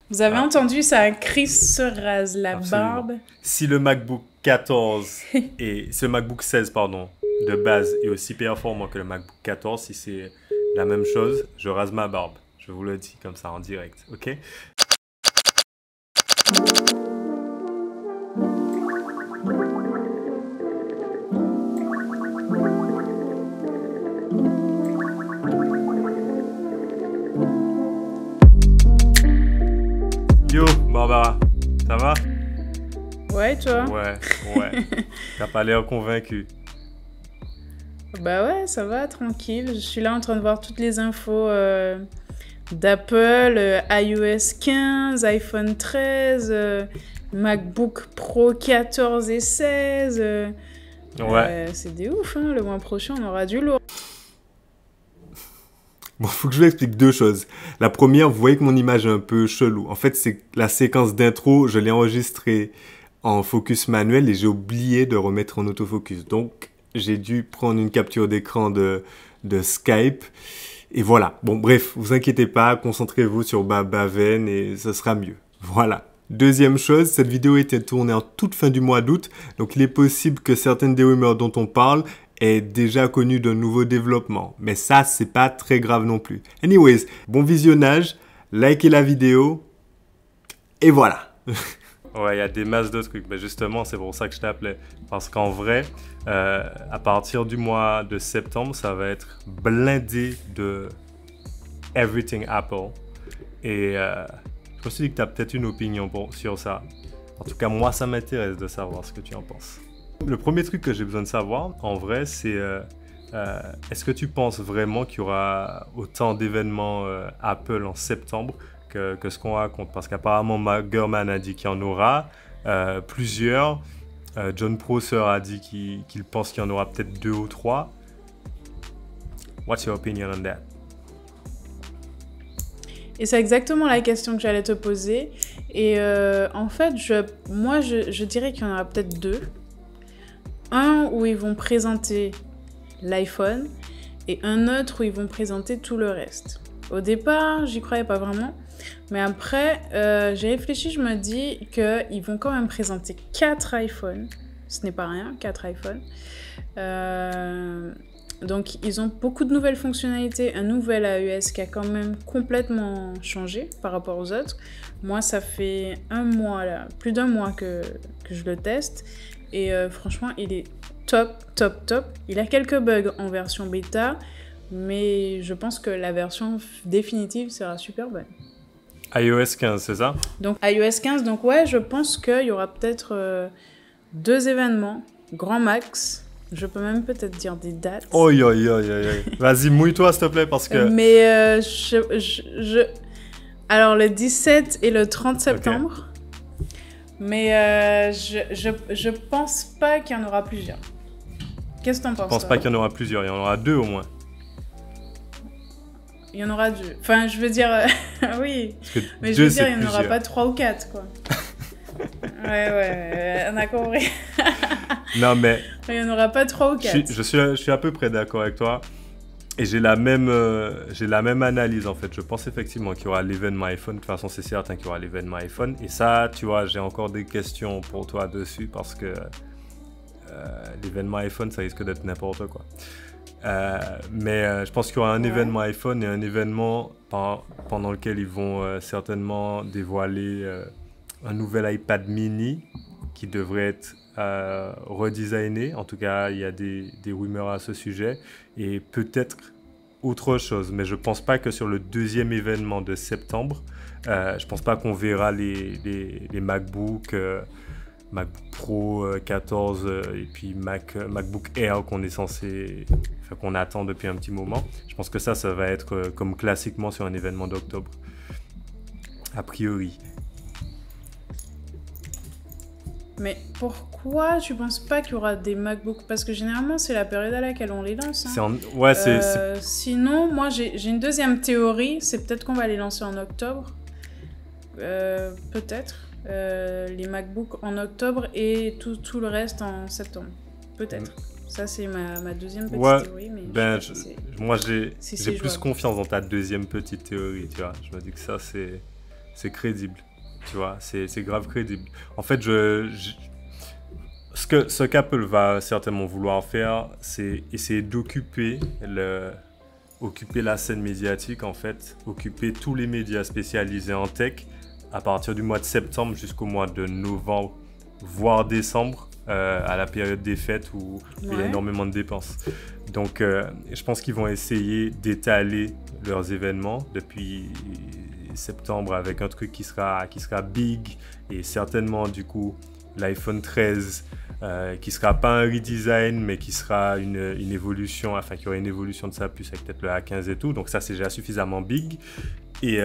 Vous avez Ah, entendu ça, Chris se rase la absolument. barbe. Si le MacBook 14 et ce MacBook 16, pardon, de base est aussi performant que le MacBook 14, si c'est la même chose, je rase ma barbe. Je vous le dis comme ça en direct, ok? Yo, Barbara, ça va? Ouais, toi? Ouais, ouais. T'as pas l'air convaincu. Bah ouais, ça va, tranquille. Je suis là en train de voir toutes les infos d'Apple, iOS 15, iPhone 13, MacBook Pro 14 et 16. Ouais. C'est des ouf, hein. Le mois prochain, on aura du lourd. Bon, faut que je vous explique deux choses. La première, vous voyez que mon image est un peu chelou. En fait, c'est la séquence d'intro, je l'ai enregistrée en focus manuel et j'ai oublié de remettre en autofocus. Donc, j'ai dû prendre une capture d'écran de Skype. Et voilà. Bon, bref, vous inquiétez pas, concentrez-vous sur Baven et ce sera mieux. Voilà. Deuxième chose, cette vidéo était tournée en toute fin du mois d'août, donc il est possible que certaines des rumeurs dont on parle aient déjà connu de nouveaux développements. Mais ça, c'est pas très grave non plus. Anyways, bon visionnage, likez la vidéo, et voilà. Ouais, il y a des masses de trucs. Mais justement, c'est pour ça que je t'appelais. Parce qu'en vrai, à partir du mois de septembre, ça va être blindé de everything Apple. Et je me suis dit que tu as peut-être une opinion sur ça. En tout cas, moi, ça m'intéresse de savoir ce que tu en penses. Le premier truc que j'ai besoin de savoir, en vrai, c'est est-ce que tu penses vraiment qu'il y aura autant d'événements Apple en septembre que ce qu'on raconte? Parce qu'apparemment, Gurman a dit qu'il y en aura plusieurs. John Prosser a dit qu'il pense qu'il y en aura peut-être 2 ou 3. What's your opinion on that? Et c'est exactement la question que j'allais te poser. Et en fait, je dirais qu'il y en aura peut-être deux. Un où ils vont présenter l'iPhone et un autre où ils vont présenter tout le reste. Au départ, j'y croyais pas vraiment. Mais après, j'ai réfléchi, je me dis qu'ils vont quand même présenter 4 iPhones. Ce n'est pas rien, 4 iPhones. Donc, ils ont beaucoup de nouvelles fonctionnalités. Un nouvel iOS qui a quand même complètement changé par rapport aux autres. Moi, ça fait un mois, là, plus d'un mois que je le teste. Et franchement, il est top, top, top. Il a quelques bugs en version bêta. Mais je pense que la version définitive sera super bonne. iOS 15, c'est ça? Donc iOS 15, donc ouais, je pense qu'il y aura peut-être 2 événements, grand max. Je peux même peut-être dire des dates. Oi, oi, oi, oi, oi. Vas-y, mouille-toi, s'il te plaît, parce que... Mais alors le 17 et le 30 septembre. Okay. Mais je pense pas qu'il y en aura plusieurs. Qu'est-ce que t'en penses? Je pense pas qu'il y en aura plusieurs, il y en aura 2 au moins. Il y en aura 2. Enfin, je veux dire, oui. Mais je veux dire, il n'y en aura pas 3 ou 4, quoi. Ouais, on a compris. Non, mais... Il n'y en aura pas 3 ou 4. Je suis à peu près d'accord avec toi. Et j'ai la même analyse, en fait. Je pense effectivement qu'il y aura l'événement iPhone. De toute façon, c'est certain qu'il y aura l'événement iPhone. Et ça, tu vois, j'ai encore des questions pour toi dessus parce que l'événement iPhone, ça risque d'être n'importe quoi. Mais je pense qu'il y aura un événement iPhone et un événement pendant lequel ils vont certainement dévoiler un nouvel iPad mini qui devrait être redesigné. En tout cas, il y a des rumeurs à ce sujet. Et peut-être autre chose. Mais je ne pense pas que sur le deuxième événement de septembre, je ne pense pas qu'on verra les MacBook Pro 14 et puis MacBook Air qu'on attend depuis un petit moment. Je pense que ça va être comme classiquement sur un événement d'octobre, a priori. Mais pourquoi tu penses pas qu'il y aura des MacBooks? Parce que généralement, c'est la période à laquelle on les lance. Hein. Sinon, moi, j'ai une deuxième théorie. C'est peut-être qu'on va les lancer en octobre. Peut-être. Les MacBooks en octobre et tout le reste en septembre. Peut-être. Ça, c'est ma deuxième petite théorie. Mais moi, j'ai plus confiance dans ta deuxième petite théorie, tu vois. Je me dis que ça, c'est c'est crédible. Tu vois, c'est grave crédible. En fait, ce qu'Apple va certainement vouloir faire, c'est essayer occuper la scène médiatique, en fait, occuper tous les médias spécialisés en tech à partir du mois de septembre jusqu'au mois de novembre, voire décembre, à la période des fêtes où il y a énormément de dépenses. Donc, je pense qu'ils vont essayer d'étaler leurs événements depuis septembre avec un truc qui sera big et certainement, du coup, l'iPhone 13 qui sera pas un redesign mais qui sera une évolution, enfin qui aura une évolution de sa puce avec peut-être le A15 et tout, donc ça c'est déjà suffisamment big. Et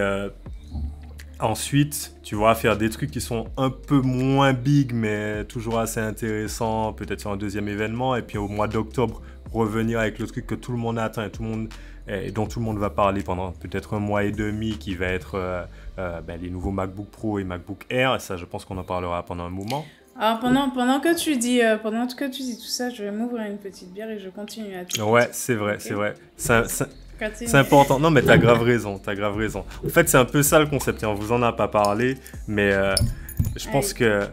ensuite tu vas faire des trucs qui sont un peu moins big mais toujours assez intéressants, peut-être sur un deuxième événement, et puis au mois d'octobre revenir avec le truc que tout le monde attend et dont tout le monde va parler pendant peut-être un mois et demi, qui va être les nouveaux MacBook Pro et MacBook Air. Et ça, je pense qu'on en parlera pendant un moment. Alors, pendant que tu dis tout ça, je vais m'ouvrir une petite bière et je continue à tout. Ouais, c'est vrai, okay. C'est vrai. C'est important. Non, mais t'as grave raison. En fait, c'est un peu ça le concept. On vous en a pas parlé, mais je pense que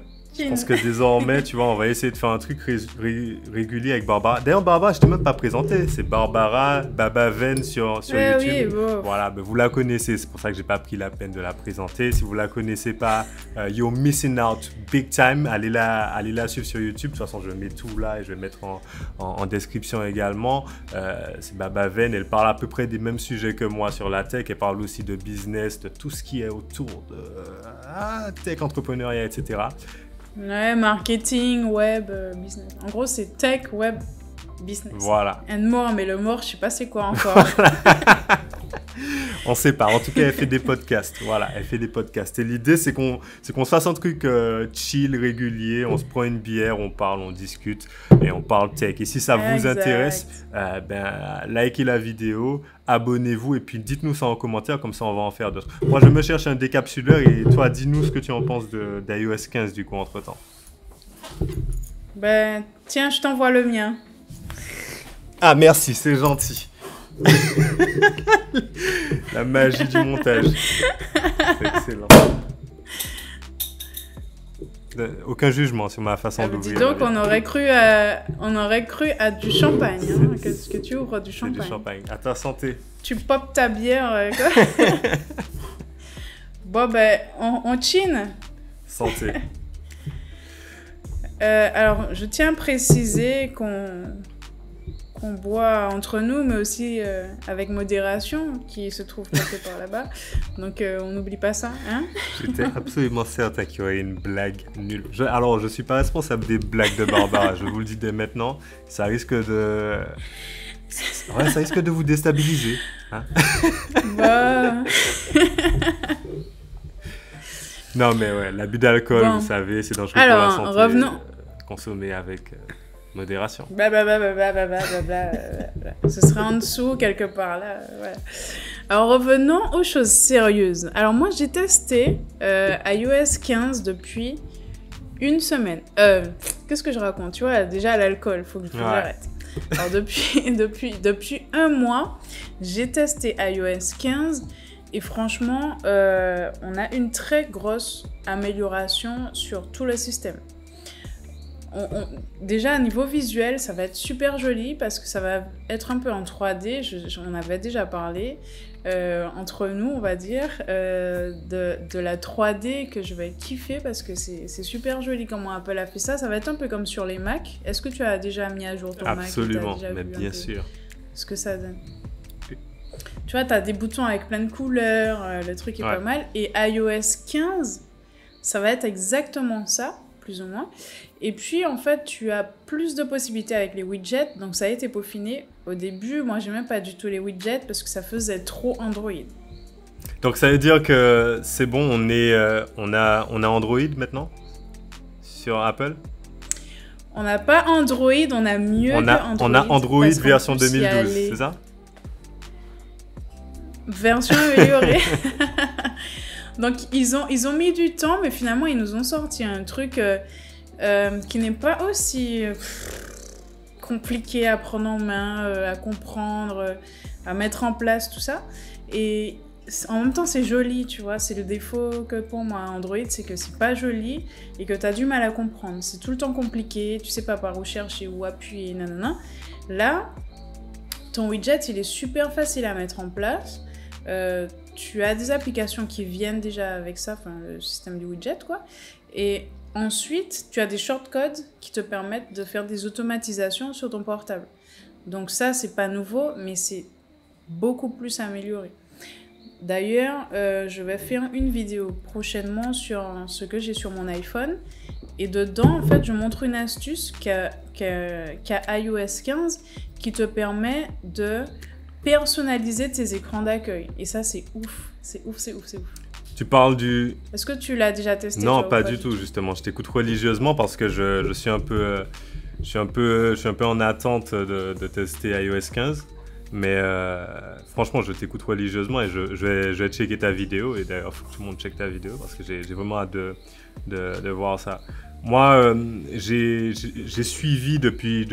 désormais, tu vois, on va essayer de faire un truc régulier avec Barbara. D'ailleurs, Barbara, je t'ai même pas présenté. C'est Barbara Babaven sur YouTube. Oui, bon. Voilà, vous la connaissez. C'est pour ça que j'ai pas pris la peine de la présenter. Si vous la connaissez pas, you're missing out big time. Allez la suivre sur YouTube. De toute façon, je mets tout là et je vais mettre en description également. C'est Babaven. Elle parle à peu près des mêmes sujets que moi sur la tech. Elle parle aussi de business, de tout ce qui est autour de tech, entrepreneuriat, etc. Ouais, marketing, web, business. En gros, c'est tech, web, business. Voilà. And more, mais le more, je sais pas c'est quoi encore. On sait pas. En tout cas, elle fait des podcasts. Voilà, elle fait des podcasts. Et l'idée, c'est qu'on se fasse un truc chill, régulier. On se prend une bière, on parle, on discute et on parle tech. Et si ça vous intéresse, likez la vidéo, abonnez-vous et puis dites-nous ça en commentaire. Comme ça, on va en faire d'autres. Moi, je me cherche un décapsuleur et toi, dis-nous ce que tu en penses d'iOS 15 du coup entre-temps. Tiens, je t'envoie le mien. Ah, merci, c'est gentil. La magie du montage. C'est excellent. Aucun jugement sur ma façon d'ouvrir. Dis donc, on aurait cru à du champagne. Que tu ouvres du champagne. C'est du champagne. À ta santé. Tu popes ta bière. Bon, on chine. Santé. Alors, je tiens à préciser qu'on boit entre nous, mais aussi avec modération, qui se trouve quelque part là-bas. Donc, on n'oublie pas ça, hein. J'étais absolument certain qu'il y aurait une blague nulle. Alors, je ne suis pas responsable des blagues de Barbara, je vous le dis dès maintenant. Ça risque de vous déstabiliser. Hein. Non, mais ouais, l'abus d'alcool, vous savez, c'est dangereux pour la santé. Alors, revenons. Consommer avec... modération. Ce serait en dessous, quelque part, là. Ouais. Alors, revenons aux choses sérieuses. Alors, moi, j'ai testé iOS 15 depuis une semaine. Qu'est-ce que je raconte? Tu vois, déjà, l'alcool, faut que j'arrête. Alors, depuis un mois, j'ai testé iOS 15 et franchement, on a une très grosse amélioration sur tout le système. Déjà, à niveau visuel, ça va être super joli parce que ça va être un peu en 3D. J'en avais déjà parlé entre nous, on va dire, de la 3D que je vais kiffer parce que c'est super joli comment Apple a fait ça. Ça va être un peu comme sur les Mac. Est-ce que tu as déjà mis à jour ton Mac? Absolument, mais bien sûr. Ce que ça donne. Tu vois, tu as des boutons avec plein de couleurs, le truc est pas mal. Et iOS 15, ça va être exactement ça, plus ou moins. Et puis, en fait, tu as plus de possibilités avec les widgets. Donc, ça a été peaufiné. Au début, moi, j'aimais pas du tout les widgets parce que ça faisait trop Android. Donc, ça veut dire que c'est bon, on a Android maintenant sur Apple? On n'a pas Android, on a mieux que Android. On a Android version 2012, c'est ça? Version améliorée. Donc, ils ont mis du temps, mais finalement, ils nous ont sorti un truc... qui n'est pas aussi compliqué à prendre en main, à comprendre, à mettre en place, tout ça. Et en même temps, c'est joli, tu vois. C'est le défaut que pour moi, Android, c'est que c'est pas joli et que t'as du mal à comprendre. C'est tout le temps compliqué, tu sais pas par où chercher, où appuyer, nanana. Là, ton widget, il est super facile à mettre en place. Tu as des applications qui viennent déjà avec ça, enfin, le système du widget, quoi. Et ensuite, tu as des shortcodes qui te permettent de faire des automatisations sur ton portable. Donc ça, c'est pas nouveau, mais c'est beaucoup plus amélioré. D'ailleurs, je vais faire une vidéo prochainement sur ce que j'ai sur mon iPhone. Et dedans, en fait, je montre une astuce qu'a iOS 15 qui te permet de personnaliser tes écrans d'accueil. Et ça, c'est ouf. C'est ouf, c'est ouf, c'est ouf. Tu parles du... Est-ce que tu l'as déjà testé? Non, pas du tout, justement. Je t'écoute religieusement parce que je suis un peu... je suis un peu en attente de tester iOS 15. Mais franchement, je t'écoute religieusement et je vais checker ta vidéo. Et d'ailleurs, il faut que tout le monde check ta vidéo parce que j'ai vraiment hâte de voir ça. Moi, j'ai suivi depuis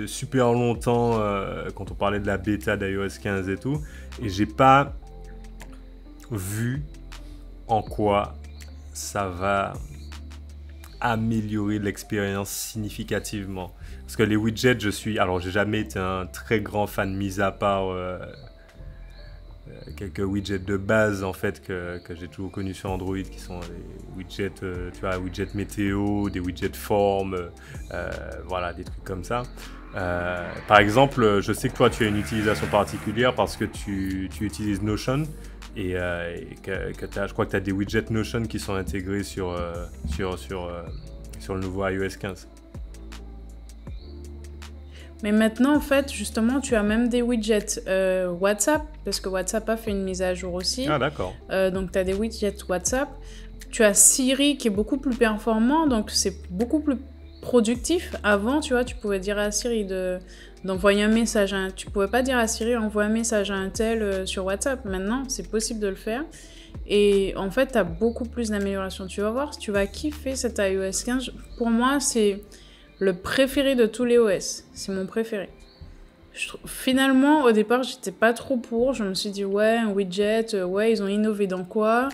super longtemps quand on parlait de la bêta d'iOS 15 et tout. Et j'ai pas vu en quoi ça va améliorer l'expérience significativement. Parce que les widgets, alors j'ai jamais été un très grand fan, mis à part quelques widgets de base en fait que j'ai toujours connus sur Android, qui sont les widgets, tu vois, widgets météo, des widgets formes, voilà, des trucs comme ça. Par exemple, je sais que toi tu as une utilisation particulière parce que tu utilises Notion et je crois que tu as des widgets Notion qui sont intégrés sur le nouveau iOS 15. Mais maintenant, en fait, justement, tu as même des widgets WhatsApp, parce que WhatsApp a fait une mise à jour aussi. Ah, d'accord. Donc, tu as des widgets WhatsApp. Tu as Siri qui est beaucoup plus performant, donc c'est beaucoup plus productif. Avant, tu vois, tu pouvais dire à Siri d'envoyer un message. Tu pouvais pas dire à Siri envoie un message à un tel sur WhatsApp. Maintenant, c'est possible de le faire. Et en fait, tu as beaucoup plus d'améliorations. Tu vas voir, tu vas kiffer cet iOS 15. Pour moi, c'est le préféré de tous les OS. C'est mon préféré. Finalement, au départ, j'étais pas trop pour. Je me suis dit, ouais, un widget, ouais, ils ont innové dans quoi?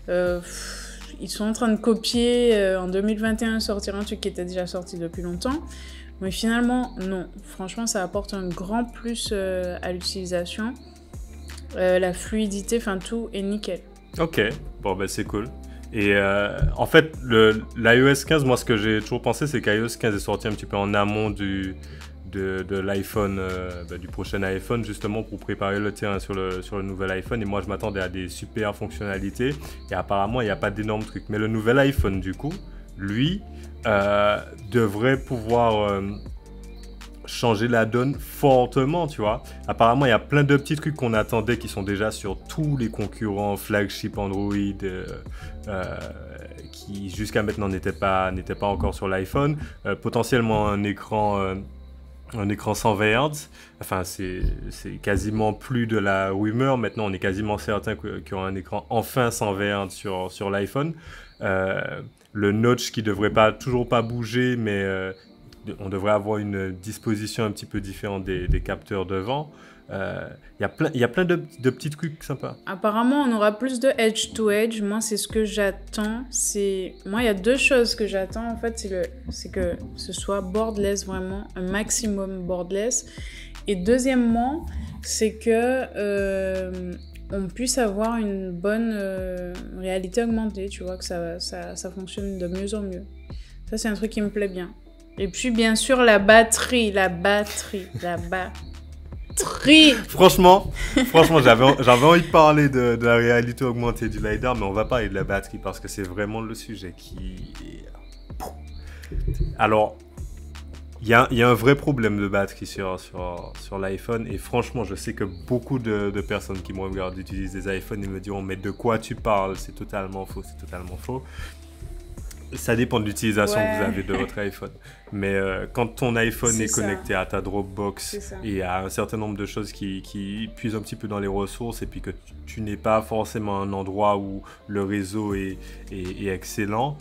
Ils sont en train de copier en 2021 sortir un truc qui était déjà sorti depuis longtemps. Mais finalement, non. Franchement, ça apporte un grand plus à l'utilisation. La fluidité, enfin tout est nickel. Ok, bon ben c'est cool. Et en fait, l'iOS 15, moi ce que j'ai toujours pensé, c'est qu'iOS 15 est sorti un petit peu en amont de l'iPhone, du prochain iPhone, justement pour préparer le terrain sur le nouvel iPhone. Et moi je m'attendais à des super fonctionnalités. Et apparemment, il n'y a pas d'énormes trucs. Mais le nouvel iPhone, du coup, lui, devrait pouvoir changer la donne fortement, tu vois. Apparemment, il y a plein de petits trucs qu'on attendait qui sont déjà sur tous les concurrents flagship Android qui jusqu'à maintenant n'étaient pas encore sur l'iPhone. Potentiellement un écran 120 Hz. Enfin, c'est quasiment plus de la rumeur. Maintenant, on est quasiment certain qu'il y aura un écran enfin 120 Hz sur l'iPhone. Le notch qui devrait toujours pas bouger, mais on devrait avoir une disposition un petit peu différente des capteurs devant. Il y a plein de petits trucs sympas. Apparemment, on aura plus de edge-to-edge. Moi, c'est ce que j'attends. Moi, il y a deux choses que j'attends. En fait, c'est que ce soit borderless, vraiment, un maximum borderless. Et deuxièmement, c'est que on puisse avoir une bonne réalité augmentée. Tu vois, que ça fonctionne de mieux en mieux. Ça, c'est un truc qui me plaît bien. Et puis, bien sûr, la batterie. Franchement, j'avais envie de parler de la réalité augmentée du LiDAR, mais on va parler de la batterie parce que c'est vraiment le sujet qui... Alors, il y a un vrai problème de batterie sur l'iPhone et franchement, je sais que beaucoup de personnes qui me regardent utilisent des iPhones et me diront « Mais de quoi tu parles? C'est totalement faux, c'est totalement faux. » Ça dépend de l'utilisation que vous Ouais, avez de votre iPhone. Mais quand ton iPhone c'est est ça, connecté à ta c'est Dropbox ça. et à un certain nombre de choses qui puisent un petit peu dans les ressources et puis que tu n'es pas forcément à un endroit où le réseau est excellent,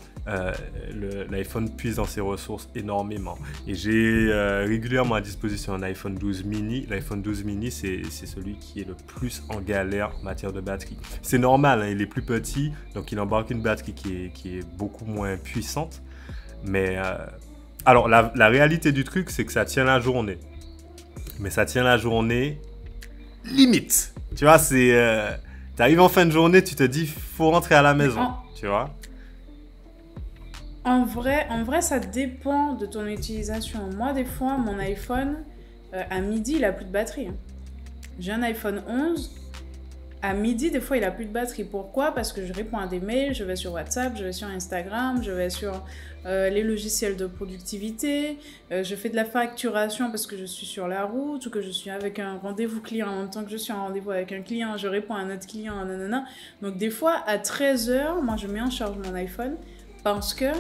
l'iPhone puise dans ses ressources énormément. Et j'ai régulièrement à disposition un iPhone 12 mini. L'iPhone 12 mini, c'est celui qui est le plus en galère en matière de batterie. C'est normal, hein, il est plus petit, donc il embarque une batterie qui est beaucoup moins puissante. Mais alors, la réalité du truc, c'est que ça tient la journée. Mais ça tient la journée limite. Tu vois, t'arrives en fin de journée, tu te dis, faut rentrer à la Mais maison. Tu vois? en vrai, ça dépend de ton utilisation. Moi, des fois, mon iPhone, à midi, il a plus de batterie, hein. J'ai un iPhone 11. À midi, des fois, il a plus de batterie. Pourquoi? Parce que je réponds à des mails, je vais sur WhatsApp, je vais sur Instagram, je vais sur les logiciels de productivité, je fais de la facturation parce que je suis sur la route ou que je suis avec un rendez-vous client en même temps que je suis en rendez-vous avec un client, je réponds à un autre client, nanana. Donc, des fois, à 13h, moi, je mets en charge mon iPhone parce que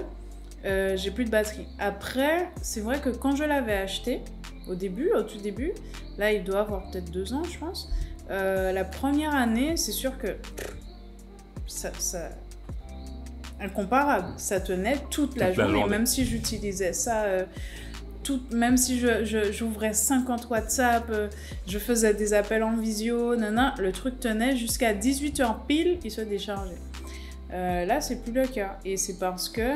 j'ai plus de batterie. Après, c'est vrai que quand je l'avais acheté, au tout début, là, il doit avoir peut-être 2 ans, je pense. La première année, c'est sûr que ça, incomparable. Ça tenait toute la journée, même si j'utilisais ça, même si j'ouvrais 50 WhatsApp, je faisais des appels en visio, le truc tenait jusqu'à 18h pile, il se déchargeait. Là, c'est plus le cas. Et c'est parce que...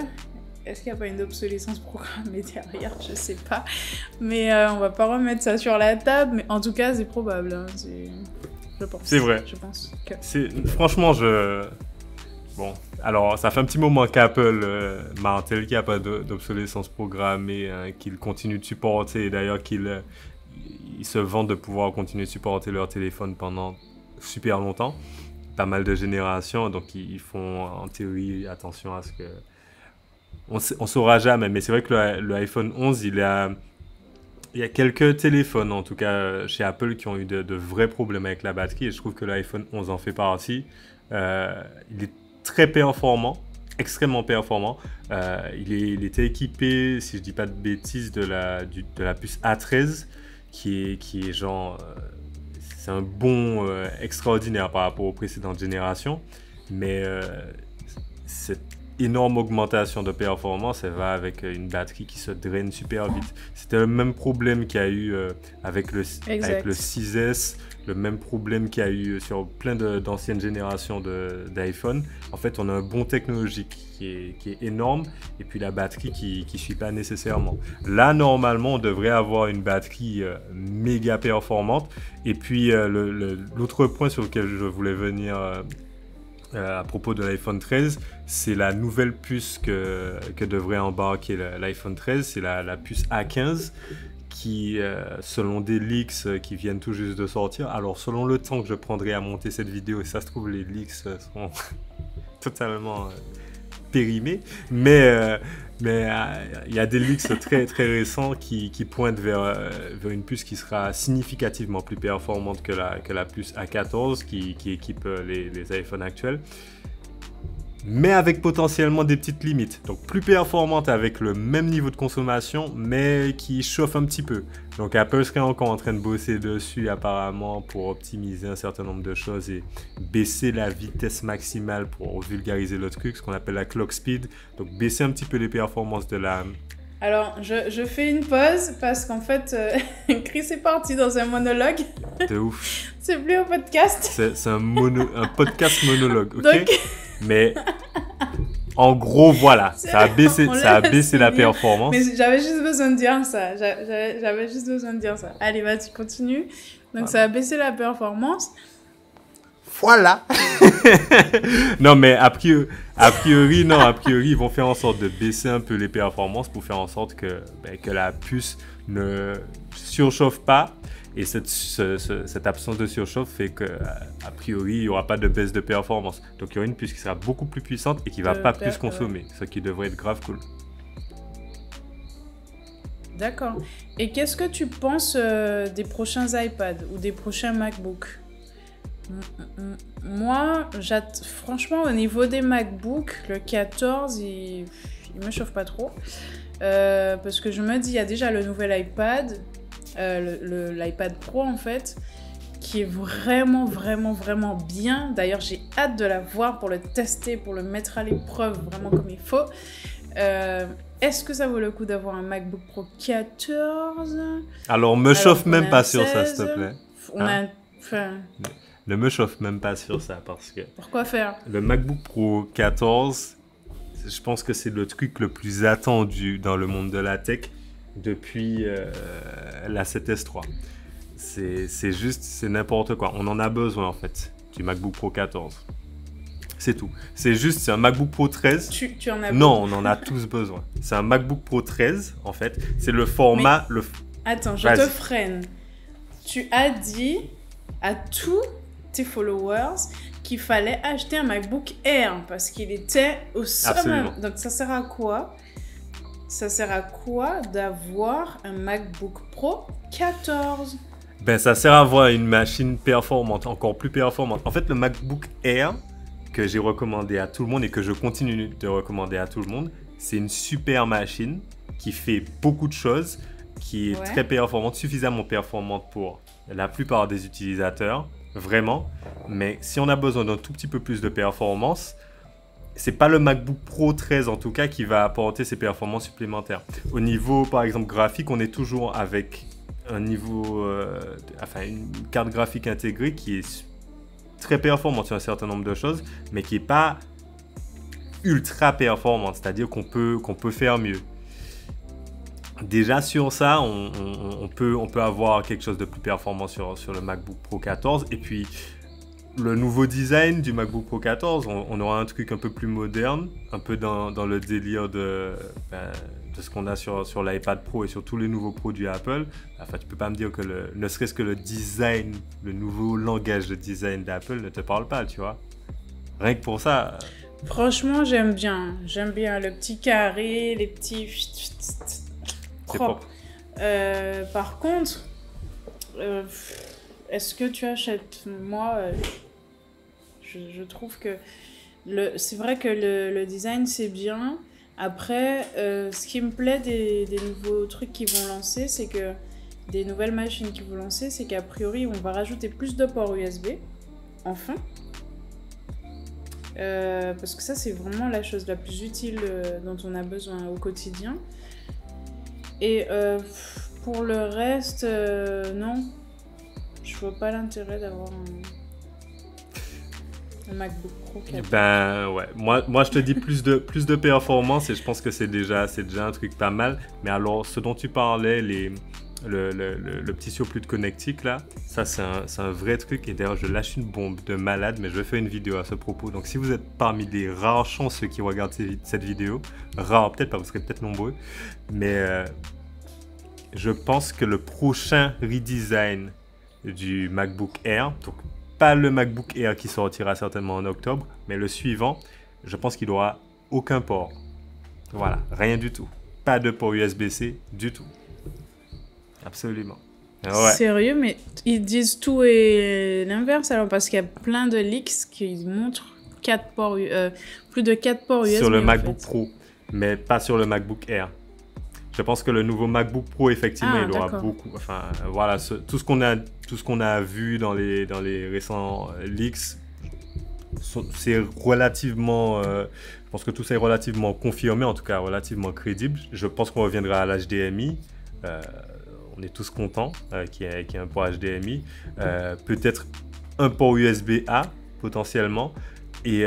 Est-ce qu'il n'y a pas une obsolescence programmée derrière? Je sais pas. Mais on va pas remettre ça sur la table. Mais en tout cas, c'est probable. Hein. Je pense. C'est vrai. Je pense que... Franchement, Bon, alors ça fait un petit moment qu'Apple martèle qu'il n'y a pas d'obsolescence programmée, hein, qu'ils continuent de supporter. Et d'ailleurs, qu'ils se vantent de pouvoir continuer de supporter leur téléphone pendant super longtemps. Pas mal de générations. Donc, ils font en théorie attention à ce que... On saura jamais, mais c'est vrai que le iPhone 11, il y a quelques téléphones, en tout cas chez Apple, qui ont eu de vrais problèmes avec la batterie, et je trouve que l'iPhone 11 en fait partie. Il est très performant, extrêmement performant. Il était équipé, si je dis pas de bêtises, de la puce A13, qui est genre... c'est un bond extraordinaire par rapport aux précédentes générations, mais cette énorme augmentation de performance, elle va avec une batterie qui se draine super vite. C'était le même problème qu'il y a eu avec le 6S, le même problème qu'il y a eu sur plein d'anciennes générations d'iPhone. En fait, on a un bond technologique qui est énorme, et puis la batterie qui ne suit pas nécessairement. Là, normalement, on devrait avoir une batterie méga performante. Et puis, l'autre point sur lequel je voulais venir... à propos de l'iPhone 13, c'est la nouvelle puce que devrait embarquer l'iPhone 13, c'est la puce A15 qui, selon des leaks qui viennent tout juste de sortir, alors selon le temps que je prendrai à monter cette vidéo, et ça se trouve les leaks sont totalement périmés, mais il y a des leaks très très récents qui pointent vers une puce qui sera significativement plus performante que la puce A14 qui équipe les iPhones actuels, mais avec potentiellement des petites limites. Donc plus performante avec le même niveau de consommation, mais qui chauffe un petit peu. Donc Apple serait encore en train de bosser dessus apparemment pour optimiser un certain nombre de choses et baisser la vitesse maximale pour vulgariser le truc, ce qu'on appelle la clock speed. Donc baisser un petit peu les performances de la... Alors, je fais une pause parce qu'en fait, Chris est parti dans un monologue. De ouf. C'est plus un podcast. C'est un podcast monologue, ok? Donc... Mais en gros, voilà, ça a baissé la performance. Mais j'avais juste besoin de dire ça. J'avais juste besoin de dire ça. Allez, vas-y, continue. Donc, voilà. Ça a baissé la performance. Voilà. Non, mais a priori, ils vont faire en sorte de baisser un peu les performances pour faire en sorte que la puce ne surchauffe pas. Et cette absence de surchauffe fait qu'a priori, il n'y aura pas de baisse de performance. Donc, il y aura une puce qui sera beaucoup plus puissante et qui ne va pas plus consommer, ce qui devrait être grave cool. D'accord. Et qu'est-ce que tu penses des prochains iPads ou des prochains MacBooks? Moi, franchement, au niveau des MacBooks, le 14, il il me chauffe pas trop. Parce que je me dis, il y a déjà le nouvel iPad, l'iPad Pro en fait, qui est vraiment, vraiment, vraiment bien. D'ailleurs, j'ai hâte de l'avoir pour le tester, pour le mettre à l'épreuve vraiment comme il faut. Est-ce que ça vaut le coup d'avoir un MacBook Pro 14 ? Alors, me chauffe même pas sur ça, s'il te plaît. Ne me chauffe même pas sur ça, parce que... Pourquoi faire ? Le MacBook Pro 14, je pense que c'est le truc le plus attendu dans le monde de la tech depuis la 7S 3. C'est juste, c'est n'importe quoi. On en a besoin, en fait, du MacBook Pro 14. C'est tout. C'est juste, c'est un MacBook Pro 13. Tu en as Non, on en a tous besoin. C'est un MacBook Pro 13, en fait. C'est le format... Attends, je te freine. Tu as dit à tous tes followers qu'il fallait acheter un MacBook Air parce qu'il était au sommet. Donc, ça sert à quoi ? Ça sert à quoi d'avoir un MacBook Pro 14 ? Ben, ça sert à avoir une machine performante, encore plus performante. En fait, le MacBook Air... que j'ai recommandé à tout le monde et que je continue de recommander à tout le monde, c'est une super machine qui fait beaucoup de choses, qui est très performante, suffisamment performante pour la plupart des utilisateurs, vraiment. Mais si on a besoin d'un tout petit peu plus de performance, c'est pas le MacBook Pro 13 en tout cas qui va apporter ces performances supplémentaires. Au niveau, par exemple, graphique, on est toujours avec un niveau, une carte graphique intégrée qui est très performante sur un certain nombre de choses, mais qui n'est pas ultra performante, c'est-à-dire qu'on peut faire mieux. Déjà sur ça, on peut avoir quelque chose de plus performant sur le MacBook Pro 14, et puis le nouveau design du MacBook Pro 14, on aura un truc un peu plus moderne, un peu dans le délire de ce qu'on a sur l'iPad Pro et sur tous les nouveaux produits Apple. Enfin, tu peux pas me dire que ne serait-ce que le design, le nouveau langage de design d'Apple ne te parle pas, tu vois. Rien que pour ça. Franchement, j'aime bien. J'aime bien le petit carré, les petits propres. Par contre, est-ce que tu achètes? Moi, je trouve que c'est vrai que le design, c'est bien. Après, ce qui me plaît des nouveaux trucs qu'ils vont lancer, c'est que des nouvelles machines qu'ils vont lancer, c'est qu'a priori, on va rajouter plus de ports USB, enfin. Parce que ça, c'est vraiment la chose la plus utile dont on a besoin au quotidien. Et pour le reste, non. Je vois pas l'intérêt d'avoir un MacBook Pro 14. Ben ouais, moi je te dis plus de performance et je pense que c'est déjà un truc pas mal. Mais alors, ce dont tu parlais, le petit surplus de connectique là, ça c'est un vrai truc. Et d'ailleurs, je lâche une bombe de malade, mais je vais faire une vidéo à ce propos. Donc si vous êtes parmi les rares chanceux qui regardent cette vidéo, rares peut-être pas, vous serez peut-être nombreux, mais je pense que le prochain redesign du MacBook Air, donc pas le MacBook Air qui sortira certainement en octobre, mais le suivant, je pense qu'il n'aura aucun port. Voilà, rien du tout. Pas de port USB-C du tout. Absolument. Ouais. Sérieux, mais ils disent tout et l'inverse alors, parce qu'il y a plein de leaks qui montrent plus de 4 ports USB. Sur le MacBook Pro, mais pas sur le MacBook Air. Je pense que le nouveau MacBook Pro, effectivement, il aura beaucoup. Enfin, voilà, tout ce qu'on a vu dans les récents leaks, c'est relativement. Je pense que tout ça est relativement confirmé, en tout cas relativement crédible. Je pense qu'on reviendra à l'HDMI. On est tous contents qu'il y ait un port HDMI. Peut-être un port USB-A, potentiellement. Et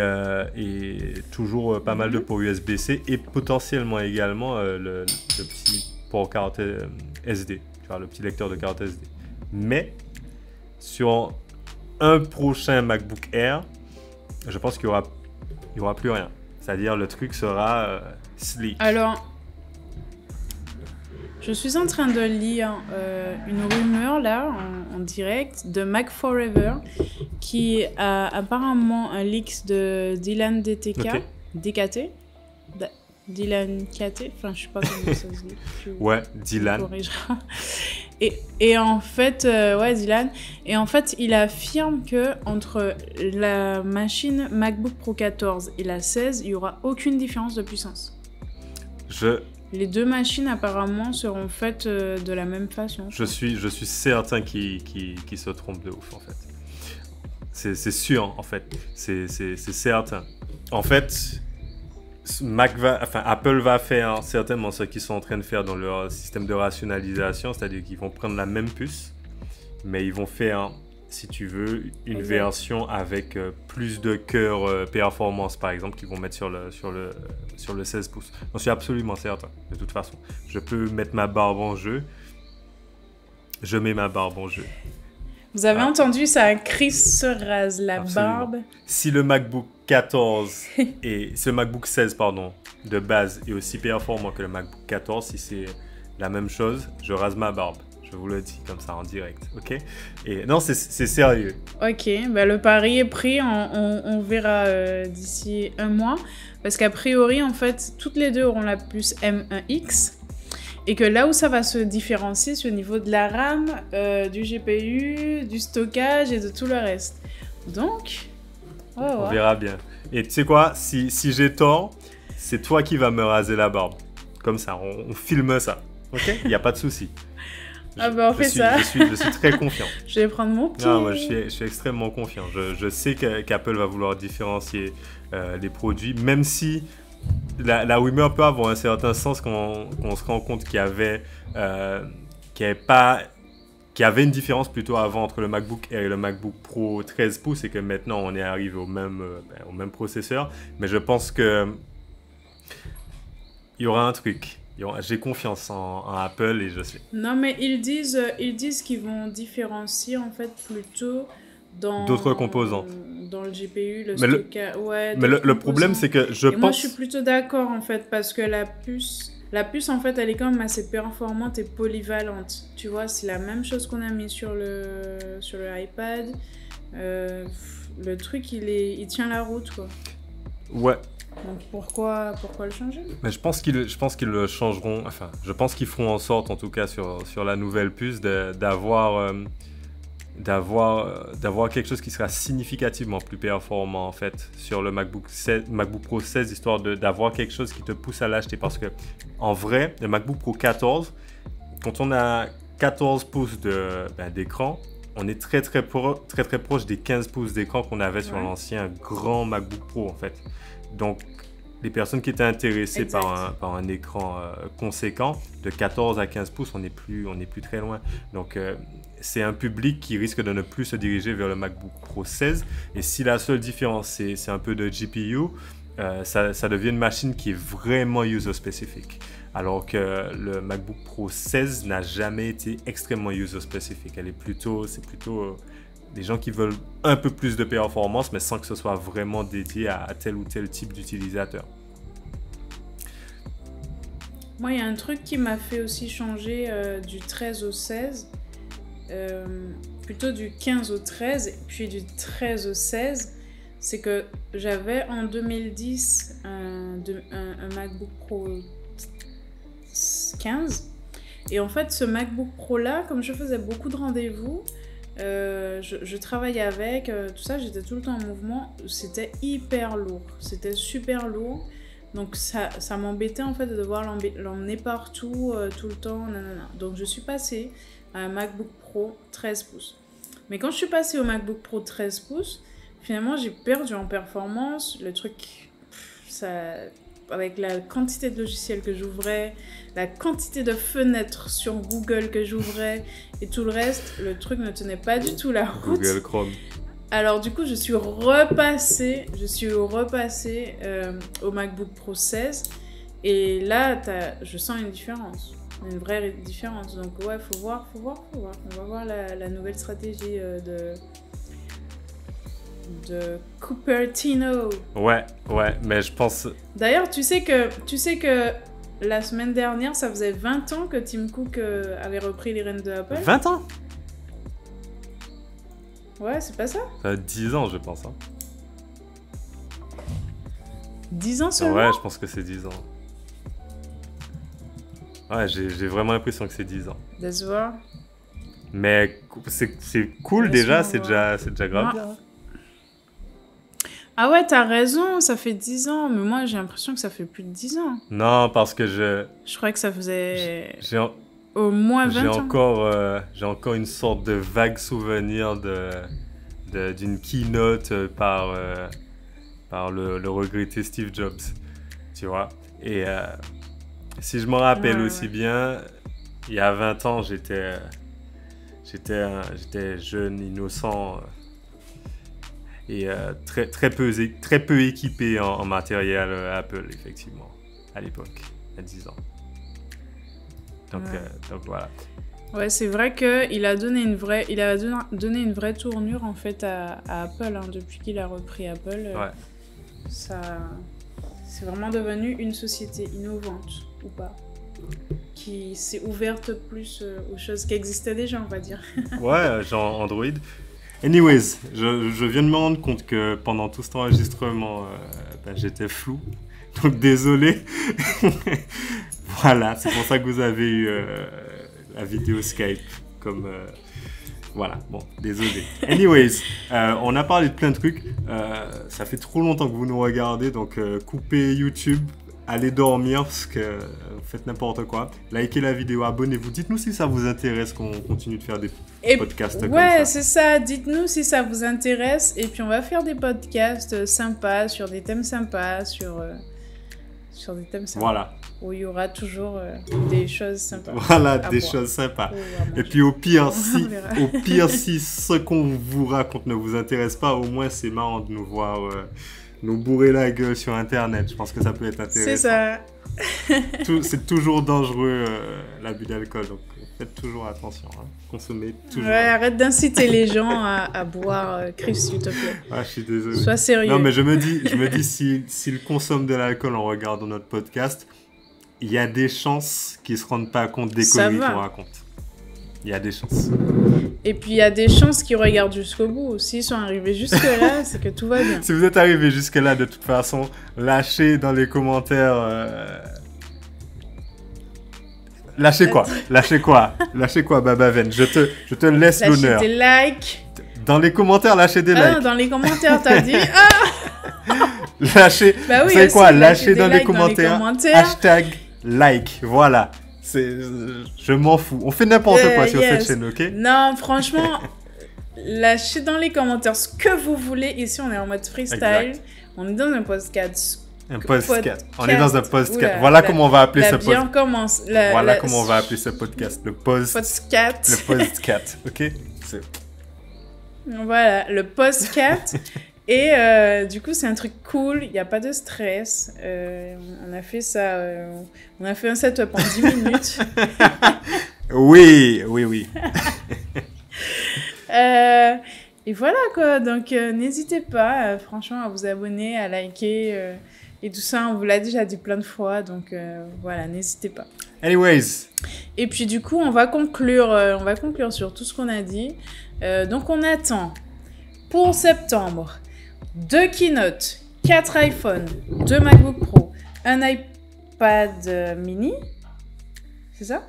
toujours pas mal de ports USB-C et potentiellement également le petit port carte SD, tu vois, le petit lecteur de carte SD. Mais sur un prochain MacBook Air, je pense qu'il y aura plus rien. C'est-à-dire le truc sera sleek. Alors, je suis en train de lire une rumeur là en direct de Mac Forever qui a apparemment un leak de Dylan DKT. Dylan KT, enfin je sais pas comment ça se dit. Ouais, Dylan. Et en fait, Dylan. Et en fait, il affirme que entre la machine MacBook Pro 14 et la 16, il y aura aucune différence de puissance. Je, Les deux machines apparemment seront faites de la même façon. je suis certain qu'il se trompe de ouf, en fait. C'est sûr, en fait. C'est certain. En fait, Apple va faire certainement ce qu'ils sont en train de faire dans leur système de rationalisation, c'est-à-dire qu'ils vont prendre la même puce, mais ils vont faire, si tu veux, une Exact. version avec plus de cœur performance, par exemple, qu'ils vont mettre sur le 16 pouces. J'en suis absolument certain, de toute façon. Je peux mettre ma barbe en jeu. Je mets ma barbe en jeu. Vous avez Ah. entendu ça, Chris se rase la Absolument. barbe. Si le MacBook 14 et ce MacBook 16 pardon, de base est aussi performant que le MacBook 14, si c'est la même chose, je rase ma barbe. Je vous le dis comme ça en direct, ok? Et non, c'est sérieux. Ok, bah le pari est pris, on verra d'ici un mois. Parce qu'a priori, en fait, toutes les deux auront la puce M1X. Et que là où ça va se différencier, c'est au niveau de la RAM, du GPU, du stockage et de tout le reste. Donc, on va On voir. verra bien. Et tu sais quoi? Si j'ai tort, c'est toi qui vas me raser la barbe. Comme ça, on filme ça. Ok? Il n'y a pas de souci. Ah bah on fait ça. Je suis très confiant. Je vais prendre mon pied. Non, moi, je suis extrêmement confiant. Je sais qu'Apple va vouloir différencier les produits, même si la rumeur peut avoir un certain sens quand on se rend compte qu'il y avait une différence plutôt avant entre le MacBook Air et le MacBook Pro 13 pouces et que maintenant on est arrivé au même processeur. Mais je pense que il y aura un truc. J'ai confiance en Apple et je sais. Non, mais ils disent qu'ils vont différencier en fait plutôt dans D'autres composants. Dans le GPU, le Mais le- stockage. Ouais, Mais d'autres le problème, composants. c'est que je Et pense... moi, je suis plutôt d'accord en fait parce que la puce en fait, elle est quand même assez performante et polyvalente. Tu vois, c'est la même chose qu'on a mis sur le iPad. Le truc, il tient la route quoi. Ouais, Donc pourquoi le changer? mais je pense qu'ils le changeront. Enfin, je pense qu'ils feront en sorte, en tout cas sur la nouvelle puce, d'avoir quelque chose qui sera significativement plus performant en fait sur le MacBook Pro 16, histoire d'avoir quelque chose qui te pousse à l'acheter. Parce que en vrai, le MacBook Pro 14, quand on a 14 pouces d'écran, on est très proche des 15 pouces d'écran qu'on avait sur Ouais. l'ancien grand MacBook Pro en fait. Donc les personnes qui étaient intéressées Exact. par un écran conséquent, de 14 à 15 pouces, on n'est plus très loin. Donc c'est un public qui risque de ne plus se diriger vers le MacBook Pro 16. Et si la seule différence c'est un peu de GPU, ça devient une machine qui est vraiment user-spécifique. Alors que le MacBook Pro 16 n'a jamais été extrêmement user-spécifique. C'est plutôt des gens qui veulent un peu plus de performance, mais sans que ce soit vraiment dédié à tel ou tel type d'utilisateur. Moi, il y a un truc qui m'a fait aussi changer du 13 au 16, plutôt du 15 au 13, puis du 13 au 16. C'est que j'avais en 2010 un MacBook Pro 15. Et en fait, ce MacBook Pro-là, comme je faisais beaucoup de rendez-vous, je travaillais avec, tout ça, j'étais tout le temps en mouvement. C'était hyper lourd. C'était super lourd. Donc ça m'embêtait en fait de devoir l'emmener partout, tout le temps. Nanana. Donc je suis passée à un MacBook Pro 13 pouces. Mais quand je suis passée au MacBook Pro 13 pouces, finalement j'ai perdu en performance. Le truc, avec la quantité de logiciels que j'ouvrais, la quantité de fenêtres sur Google que j'ouvrais et tout le reste, le truc ne tenait pas du tout la route. Google Chrome. Alors du coup, je suis repassée au MacBook Pro 16 et là, je sens une différence, une vraie différence. Donc ouais, faut voir. On va voir la nouvelle stratégie de Cupertino. Ouais, mais je pense... D'ailleurs, tu sais que la semaine dernière, ça faisait 20 ans que Tim Cook avait repris les rênes de Apple. 20 ans? Ouais, c'est pas ça? Ça a 10 ans, je pense. Hein. 10 ans seulement? Ouais, je pense que c'est 10 ans. Ouais, j'ai vraiment l'impression que c'est 10 ans. Laisse voir. Mais c'est cool Laisse-moi déjà, c'est voir. déjà grave. Moi- Ah ouais, t'as raison, ça fait 10 ans. Mais moi, j'ai l'impression que ça fait plus de 10 ans. Non, parce que Je crois que ça faisait j'ai en- au moins 20 ans. j'ai encore une sorte de vague souvenir d'une keynote par le regretté Steve Jobs, tu vois. Et si je m'en rappelle aussi bien, il y a 20 ans, j'étais jeune, innocent et très peu équipé en matériel Apple, effectivement, à l'époque, à 10 ans. Donc voilà. Ouais, c'est vrai qu'il a donné donné une vraie tournure en fait à Apple depuis qu'il a repris Apple. C'est vraiment devenu une société innovante ou pas, qui s'est ouverte plus aux choses qui existaient déjà, on va dire. Ouais, genre Android. Anyways, je viens de me rendre compte que pendant tout cet enregistrement, j'étais flou. Donc désolé. Voilà, c'est pour ça que vous avez eu la vidéo Skype comme... Voilà, bon, désolé. Anyways, on a parlé de plein de trucs. Ça fait trop longtemps que vous nous regardez, donc coupez YouTube, allez dormir parce que vous faites n'importe quoi. Likez la vidéo, abonnez-vous. Dites-nous si ça vous intéresse qu'on continue de faire des podcasts comme ça. Ouais, c'est ça. Dites-nous si ça vous intéresse. Et puis on va faire des podcasts sympas, sur des thèmes sympas, sur des thèmes sympas. Voilà. Où il y aura toujours des choses sympas. Voilà, des choses sympas. Et puis au pire, si ce qu'on vous raconte ne vous intéresse pas, au moins c'est marrant de nous voir nous bourrer la gueule sur Internet. Je pense que ça peut être intéressant. C'est ça. C'est toujours dangereux l'abus d'alcool, donc faites toujours attention. Hein. Consommez toujours. Ouais, arrête d'inciter les gens à boire, Chris, s'il te plaît. Ah, je suis désolé. Sois sérieux. Non, mais je me dis s'ils consomment de l'alcool en regardant notre podcast, il y a des chances qu'ils ne se rendent pas compte des conneries qu'on raconte. Il y a des chances. Et puis il y a des chances qu'ils regardent jusqu'au bout. S'ils sont arrivés jusque-là, c'est que tout va bien. Si vous êtes arrivés jusque-là, de toute façon, lâchez dans les commentaires... Lâchez quoi, Babaven. Je te laisse l'honneur. Lâchez des likes. Dans les commentaires, lâchez des likes. Non, dans les commentaires, t'as dit... Lâchez, bah oui, vous savez aussi, quoi, lâchez dans les commentaires. Hashtag like, voilà. Je m'en fous. On fait n'importe quoi sur cette chaîne, ok? Non, franchement, lâchez dans les commentaires ce que vous voulez. Ici, on est en mode freestyle. Exact. On est dans un podcast. Un podcast. On est dans un podcast. Voilà comment on va appeler ce podcast. Voilà comment on va appeler ce podcast. Le podcast. Le podcast, ok? Voilà, le podcast. Et du coup, c'est un truc cool, il n'y a pas de stress. On a fait ça, on a fait un setup en 10 minutes. Oui. Et voilà quoi, donc n'hésitez pas, franchement, à vous abonner, à liker et tout ça. On vous l'a déjà dit plein de fois, donc voilà, n'hésitez pas. Anyways. Et puis du coup, on va conclure sur tout ce qu'on a dit. Donc on attend pour septembre 2 keynotes, 4 iPhones, 2 MacBook Pro, un iPad mini, c'est ça?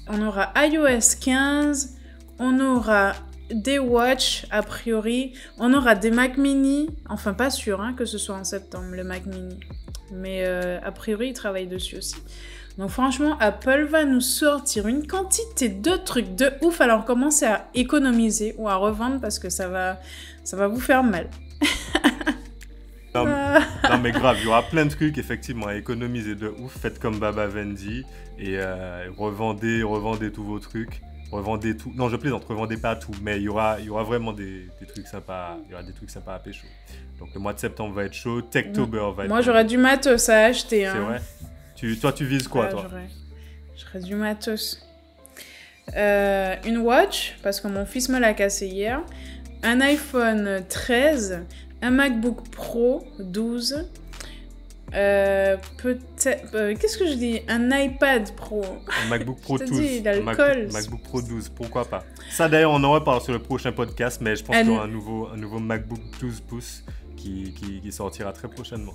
On aura iOS 15, on aura des watch a priori, on aura des Mac mini, enfin pas sûr que ce soit en septembre le Mac mini, mais a priori ils travaillent dessus aussi. Donc franchement, Apple va nous sortir une quantité de trucs de ouf, alors commencez à économiser ou à revendre parce que ça va vous faire mal. Non mais grave, il y aura plein de trucs effectivement à économiser de ouf. Faites comme Babaven dit et revendez tous vos trucs. Revendez tout. Non, je plaisante, revendez pas tout, mais il y aura vraiment des trucs sympas. Il y aura des trucs sympas à pécho. Donc le mois de septembre va être chaud. Techtober va être. Moi j'aurais du matos à acheter. C'est vrai. Toi tu vises quoi toi? J'aurais du matos. Une watch parce que mon fils me l'a cassé hier. Un iPhone 13. Un MacBook Pro 12, peut-être... qu'est-ce que je dis? Un iPad Pro. Un MacBook Pro 12. Dit, l'alcool. MacBook Pro 12, pourquoi pas? Ça d'ailleurs, on en reparle sur le prochain podcast, mais je pense qu'il y aura un nouveau MacBook 12 pouces qui sortira très prochainement.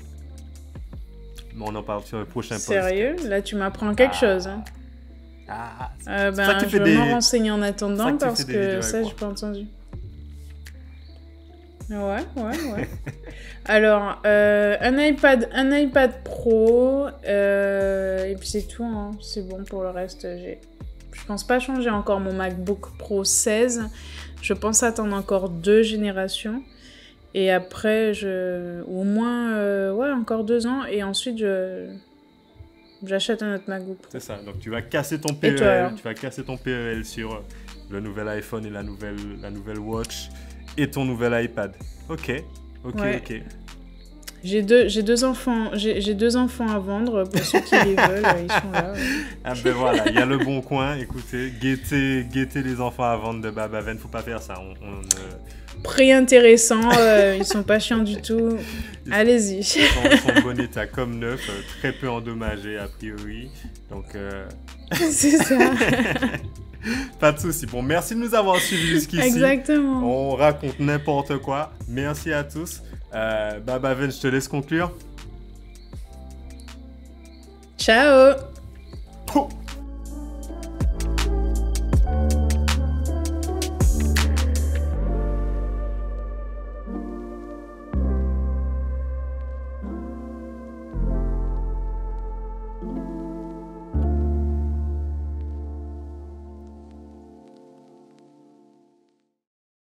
Mais on en parle sur le prochain podcast. Sérieux? Là, tu m'apprends quelque chose. Je vais m'en renseigner en attendant parce que ça, j'ai pas entendu. Ouais. Alors, un iPad Pro, et puis c'est tout, hein. C'est bon pour le reste. Je pense pas changer encore mon MacBook Pro 16. Je pense attendre encore 2 générations. Et après, au moins, ouais, encore 2 ans. Et ensuite, j'achète un autre MacBook Pro. C'est ça, donc tu vas casser ton Et toi, alors? PEL sur le nouvel iPhone et la nouvelle Watch et ton nouvel iPad. Ok. Ouais. J'ai deux enfants à vendre, pour ceux qui les veulent, ils sont là. Ouais. Ah ben voilà, il y a le bon coin, écoutez, guettez les enfants à vendre de Babaven, faut pas faire ça. Prix intéressant, ils sont pas chiants du tout. Allez-y. Ils sont en bon état comme neuf, très peu endommagés a priori. Donc c'est ça. Pas de souci. Bon, merci de nous avoir suivis jusqu'ici. Exactement. On raconte n'importe quoi. Merci à tous. Babaven, je te laisse conclure. Ciao. Pouh.